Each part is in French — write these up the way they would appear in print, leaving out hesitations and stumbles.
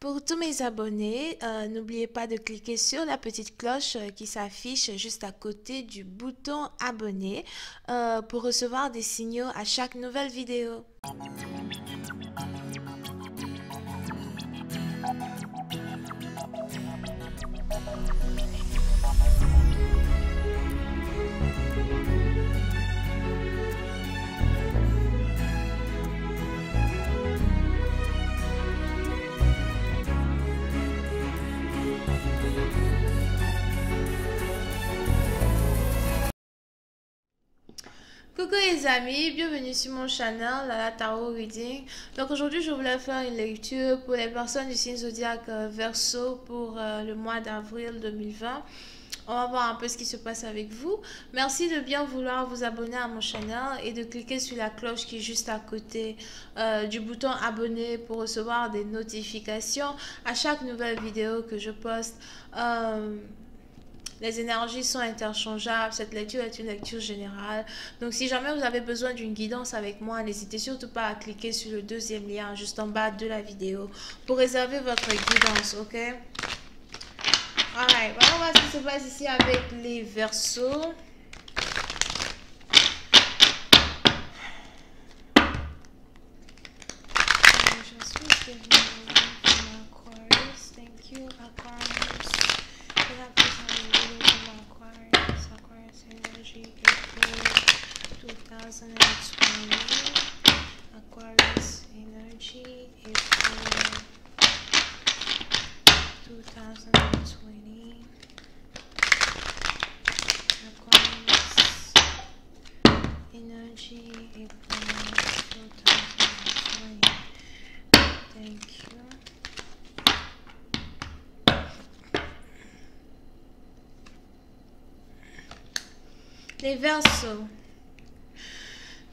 Pour tous mes abonnés, n'oubliez pas de cliquer sur la petite cloche qui s'affiche juste à côté du bouton abonner pour recevoir des signaux à chaque nouvelle vidéo. Coucou les amis, bienvenue sur mon channel Lala Tarot Reading. Donc aujourd'hui je voulais faire une lecture pour les personnes du signe zodiaque Verseau pour le mois d'avril 2020. On va voir un peu ce qui se passe avec vous. Merci de bien vouloir vous abonner à mon channel et de cliquer sur la cloche qui est juste à côté du bouton abonner pour recevoir des notifications à chaque nouvelle vidéo que je poste. Les énergies sont interchangeables. Cette lecture est une lecture générale. Donc, si jamais vous avez besoin d'une guidance avec moi, n'hésitez surtout pas à cliquer sur le deuxième lien juste en bas de la vidéo pour réserver votre guidance, ok? Alright, on va voir ce qui se passe ici avec les Verseaux. Thank you, Aquarius. Aquarius energy, April 2020. Aquarius energy, April 2020. Aquarius energy, April 2020. Thank you. Les Verseaux.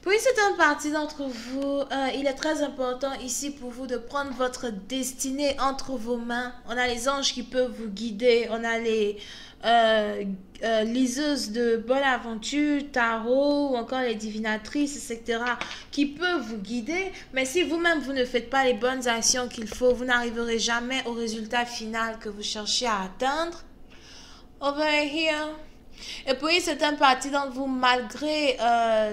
Pour une certaine partie d'entre vous, il est très important ici pour vous de prendre votre destinée entre vos mains. On a les anges qui peuvent vous guider. On a les liseuses de bonne aventure, tarot ou encore les divinatrices, etc. qui peuvent vous guider. Mais si vous-même, vous ne faites pas les bonnes actions qu'il faut, vous n'arriverez jamais au résultat final que vous cherchez à atteindre. Over here. Et pour une certaine partie d'entre vous, malgré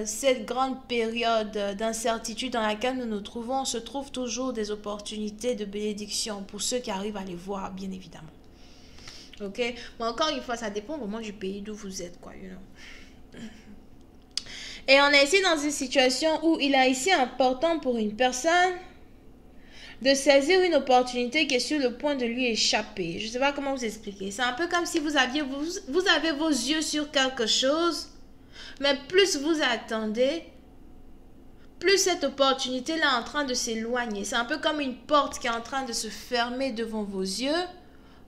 cette grande période d'incertitude dans laquelle nous nous trouvons, se trouvent toujours des opportunités de bénédiction pour ceux qui arrivent à les voir, bien évidemment. Ok? Mais encore une fois, ça dépend vraiment du pays d'où vous êtes, quoi, you know? Et on est ici dans une situation où il est ici important pour une personne de saisir une opportunité qui est sur le point de lui échapper. Je ne sais pas comment vous expliquer. C'est un peu comme si vous avez vos yeux sur quelque chose, mais plus vous attendez, plus cette opportunité-là est en train de s'éloigner. C'est un peu comme une porte qui est en train de se fermer devant vos yeux.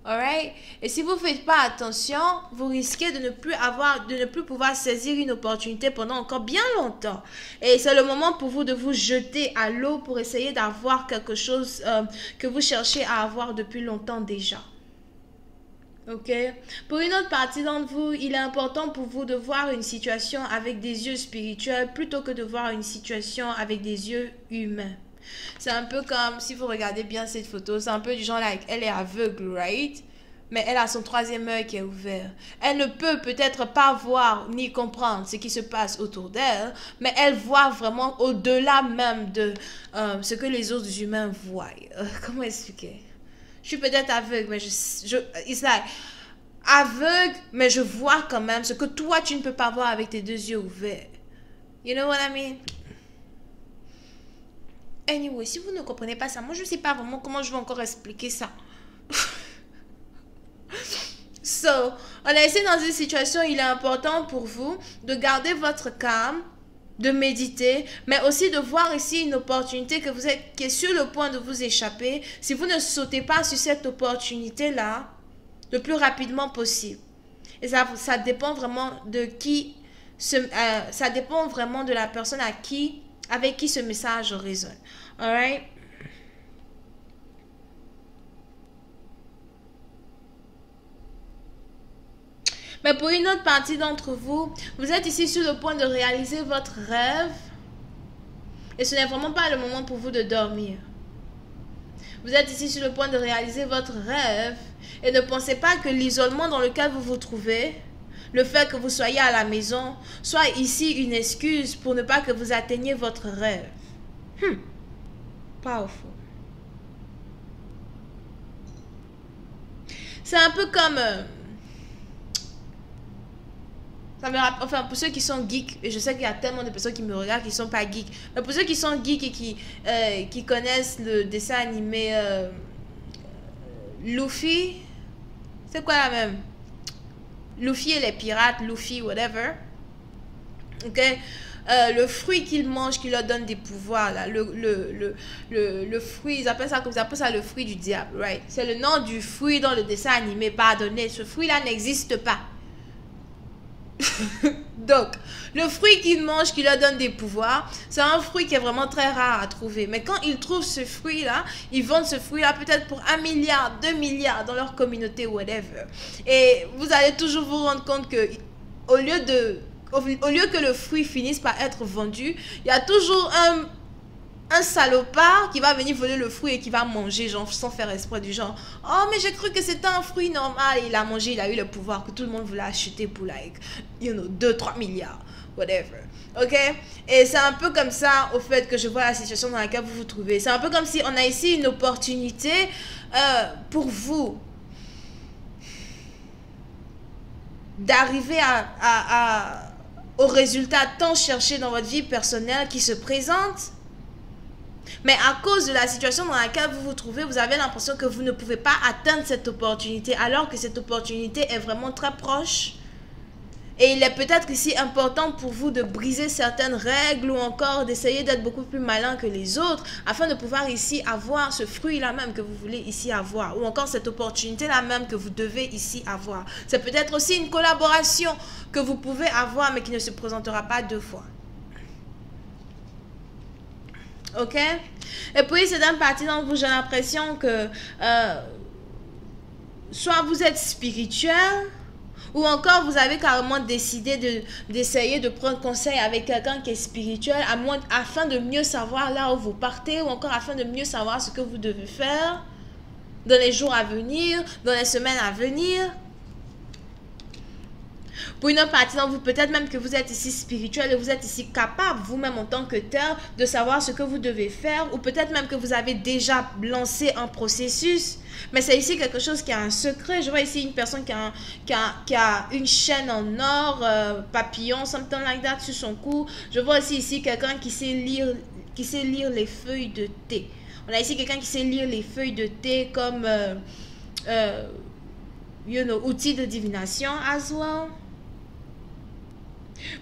Alright? Et si vous ne faites pas attention, vous risquez de ne plus pouvoir saisir une opportunité pendant encore bien longtemps. Et c'est le moment pour vous de vous jeter à l'eau pour essayer d'avoir quelque chose que vous cherchez à avoir depuis longtemps déjà. Ok? Pour une autre partie d'entre vous, il est important pour vous de voir une situation avec des yeux spirituels plutôt que de voir une situation avec des yeux humains. C'est un peu comme, si vous regardez bien cette photo, c'est un peu du genre, like, elle est aveugle, right? Mais elle a son troisième œil qui est ouvert. Elle ne peut peut-être pas voir ni comprendre ce qui se passe autour d'elle, mais elle voit vraiment au-delà même de ce que les autres humains voient. Comment expliquer? Je suis peut-être aveugle, mais it's like, aveugle, mais je vois quand même ce que toi, tu ne peux pas voir avec tes deux yeux ouverts. You know what I mean? Anyway, si vous ne comprenez pas ça, moi je ne sais pas vraiment comment je vais encore expliquer ça. So, on est ici dans une situation où il est important pour vous de garder votre calme, de méditer, mais aussi de voir ici une opportunité qui est sur le point de vous échapper. Si vous ne sautez pas sur cette opportunité-là, le plus rapidement possible. Et ça dépend vraiment de ça dépend vraiment de la personne avec qui ce message résonne. Alright? Mais pour une autre partie d'entre vous, vous êtes ici sur le point de réaliser votre rêve. Et ce n'est vraiment pas le moment pour vous de dormir. Vous êtes ici sur le point de réaliser votre rêve. Et ne pensez pas que l'isolement dans lequel vous vous trouvez, le fait que vous soyez à la maison, soit ici une excuse pour ne pas que vous atteigniez votre rêve. Powerful. C'est un peu comme... ça me rappelle, enfin, pour ceux qui sont geeks, et je sais qu'il y a tellement de personnes qui me regardent qui ne sont pas geeks, mais pour ceux qui sont geeks et qui connaissent le dessin animé Luffy, c'est quoi la même? Luffy et les pirates, Luffy, whatever. Ok? Le fruit qu'ils mangent qui leur donne des pouvoirs, là, le fruit, ils appellent ça comme ça, le fruit du diable, right? C'est le nom du fruit dans le dessin animé, pardonnez, ce fruit-là n'existe pas. Donc, le fruit qu'ils mangent qui leur donne des pouvoirs, c'est un fruit qui est vraiment très rare à trouver. Mais quand ils trouvent ce fruit-là, ils vendent ce fruit-là peut-être pour 1 milliard, 2 milliards dans leur communauté, whatever. Et vous allez toujours vous rendre compte que au lieu que le fruit finisse par être vendu, il y a toujours un salopard qui va venir voler le fruit et qui va manger, genre, sans faire exprès, du genre, oh, mais j'ai cru que c'était un fruit normal. Et il a mangé, il a eu le pouvoir que tout le monde voulait acheter pour, like, 2-3 milliards, whatever. Ok? Et c'est un peu comme ça, au fait, que je vois la situation dans laquelle vous vous trouvez. C'est un peu comme si on a ici une opportunité pour vous d'arriver au résultat tant cherché dans votre vie personnelle qui se présente. Mais à cause de la situation dans laquelle vous vous trouvez, vous avez l'impression que vous ne pouvez pas atteindre cette opportunité, alors que cette opportunité est vraiment très proche. Et il est peut-être ici important pour vous de briser certaines règles ou encore d'essayer d'être beaucoup plus malin que les autres afin de pouvoir ici avoir ce fruit-là même que vous voulez ici avoir, ou encore cette opportunité-là même que vous devez ici avoir. C'est peut-être aussi une collaboration que vous pouvez avoir mais qui ne se présentera pas 2 fois. Ok? Et puis, c'est d'une partie d'entre vous, j'ai l'impression que soit vous êtes spirituel, ou encore vous avez carrément décidé d'essayer de prendre conseil avec quelqu'un qui est spirituel afin de mieux savoir là où vous partez, ou encore afin de mieux savoir ce que vous devez faire dans les jours à venir, dans les semaines à venir. Pour une autre partie d'entre vous, peut-être même que vous êtes ici spirituel et vous êtes ici capable, vous-même en tant que tel, de savoir ce que vous devez faire, ou peut-être même que vous avez déjà lancé un processus, mais c'est ici quelque chose qui a un secret. Je vois ici une personne qui a une chaîne en or, papillon, something like that, sur son cou. Je vois aussi ici quelqu'un qui sait lire les feuilles de thé. On a ici quelqu'un qui sait lire les feuilles de thé comme outil de divination as well.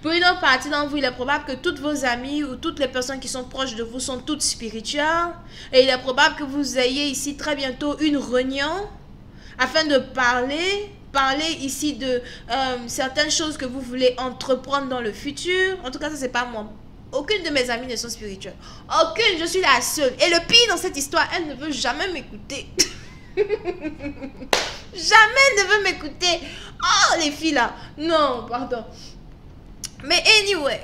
Pour une autre partie d'entre vous, il est probable que toutes vos amies ou toutes les personnes qui sont proches de vous sont toutes spirituelles. Et il est probable que vous ayez ici très bientôt une réunion afin de parler ici de certaines choses que vous voulez entreprendre dans le futur. En tout cas, ça, c'est pas moi. Aucune de mes amies ne sont spirituelles. Aucune, je suis la seule. Et le pire dans cette histoire, elle ne veut jamais m'écouter. Jamais ne veut m'écouter. Oh, les filles là. Non, pardon. Mais anyway,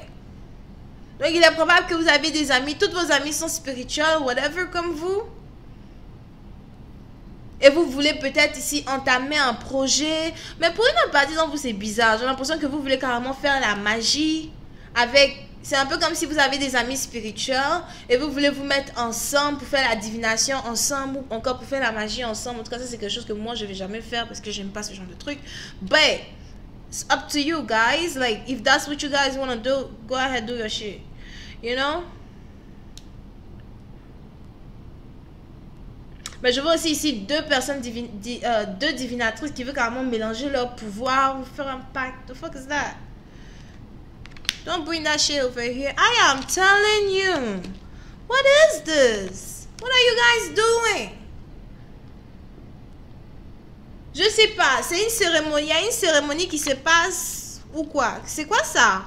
donc il est probable que vous avez des amis, toutes vos amies sont spirituelles, whatever, comme vous. Et vous voulez peut-être ici entamer un projet. Mais pour une autre partie d'entre vous, c'est bizarre. J'ai l'impression que vous voulez carrément faire la magie avec... C'est un peu comme si vous avez des amis spirituels et vous voulez vous mettre ensemble pour faire la divination ensemble ou encore pour faire la magie ensemble. En tout cas, ça c'est quelque chose que moi je ne vais jamais faire parce que j'aime pas ce genre de truc. But it's up to you guys. Like, if that's what you guys want to do, go ahead, do your shit. You know? Mais je vois aussi ici deux personnes, deux divinatrices qui veulent carrément mélanger leur pouvoir ou faire un pacte. The fuck is that? Don't bring that shit over here. I am telling you. What is this? What are you guys doing? Je sais pas. C'est une cérémonie. Il y a une cérémonie qui se passe ou quoi? C'est quoi ça?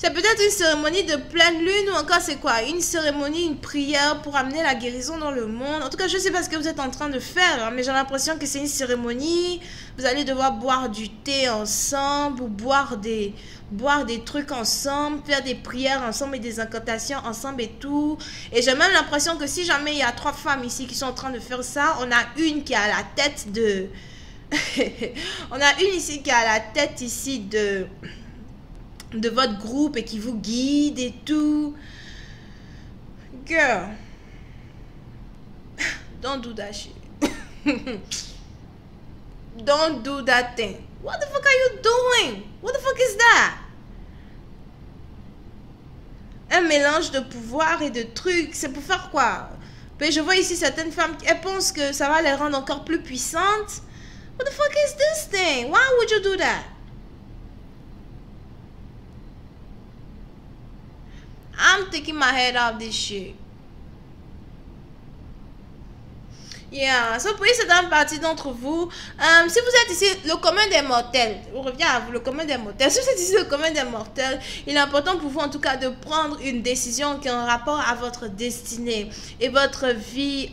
C'est peut-être une cérémonie de pleine lune ou encore c'est quoi? Une cérémonie, une prière pour amener la guérison dans le monde. En tout cas, je ne sais pas ce que vous êtes en train de faire, hein, mais j'ai l'impression que c'est une cérémonie. Vous allez devoir boire du thé ensemble ou boire des trucs ensemble, faire des prières ensemble et des incantations ensemble et tout. Et j'ai même l'impression que si jamais il y a 3 femmes ici qui sont en train de faire ça, on a une qui a la tête de... on a une ici qui a la tête ici de votre groupe et qui vous guide et tout. Girl, don't do that shit. Don't do that thing. What the fuck are you doing? What the fuck is that? Un mélange de pouvoir et de trucs. C'est pour faire quoi? Mais je vois ici certaines femmes, elles pensent que ça va les rendre encore plus puissantes. What the fuck is this thing? Why would you do that? I'm taking my head off this shit. Yeah, so pour certaines parties d'entre vous, si vous êtes ici, le commun des mortels, on revient à vous, le commun des mortels, si vous êtes ici, le commun des mortels, il est important pour vous en tout cas de prendre une décision qui est en rapport à votre destinée et votre vie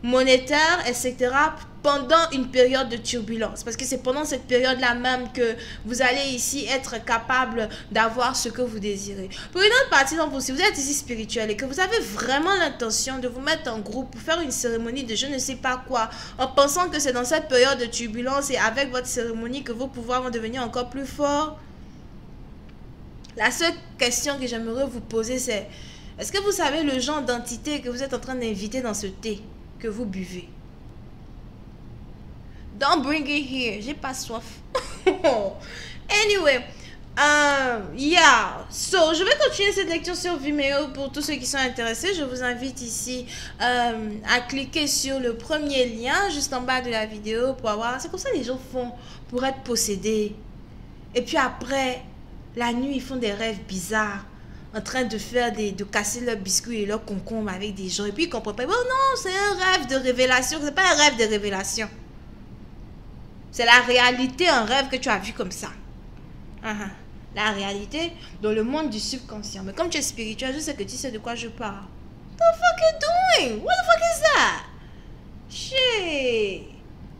monétaire, etc. pendant une période de turbulence. Parce que c'est pendant cette période-là même que vous allez ici être capable d'avoir ce que vous désirez. Pour une autre partie d'entre vous, si vous êtes ici spirituel et que vous avez vraiment l'intention de vous mettre en groupe pour faire une cérémonie de je ne sais pas quoi, en pensant que c'est dans cette période de turbulence et avec votre cérémonie que vos pouvoirs vont devenir encore plus forts, la seule question que j'aimerais vous poser, c'est est-ce que vous savez le genre d'entité que vous êtes en train d'inviter dans ce thé que vous buvez? Don't bring it here. J'ai pas soif. Anyway, yeah. So, je vais continuer cette lecture sur Vimeo pour tous ceux qui sont intéressés. Je vous invite ici à cliquer sur le premier lien juste en bas de la vidéo pour avoir... C'est comme ça que les gens font pour être possédés. Et puis après, la nuit, ils font des rêves bizarres. En train de faire de casser leurs biscuits et leurs concombres avec des gens. Et puis ils comprennent pas. Oh non, c'est un rêve de révélation. C'est pas un rêve de révélation. C'est la réalité, un rêve que tu as vu comme ça. La réalité dans le monde du subconscient. Mais comme tu es spirituel, je sais que tu sais de quoi je parle. What the fuck are you doing? What the fuck is that? Shit.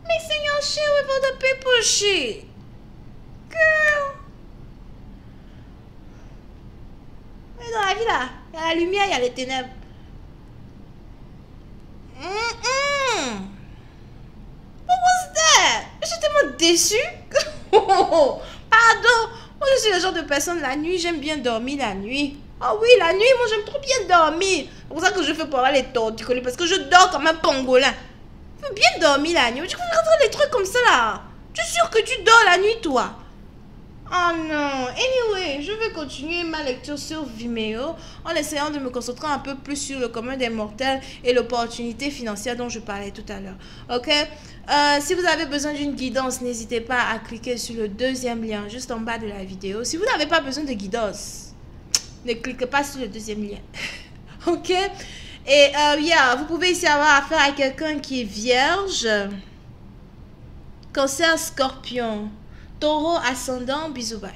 Mixing your shit with other people's shit. Girl. Mais dans la vie là, il y a la lumière, il y a les ténèbres. What was that? Je suis tellement déçue. Pardon. Moi, je suis le genre de personne, la nuit, j'aime bien dormir la nuit. Oh oui, la nuit, moi, j'aime trop bien dormir. C'est pour ça que je fais pour avoir les torticolis, parce que je dors comme un pangolin. Je veux bien dormir la nuit. Tu peux rentrer les trucs comme ça, là. Tu es sûr que tu dors la nuit, toi? Oh non. Anyway, je vais continuer ma lecture sur Vimeo en essayant de me concentrer un peu plus sur le commun des mortels et l'opportunité financière dont je parlais tout à l'heure. Ok? Si vous avez besoin d'une guidance, n'hésitez pas à cliquer sur le deuxième lien juste en bas de la vidéo. Si vous n'avez pas besoin de guidance, ne cliquez pas sur le deuxième lien. Ok? Et yeah, vous pouvez ici avoir affaire à quelqu'un qui est vierge, cancer, scorpion, taureau, ascendant, bisous, bye.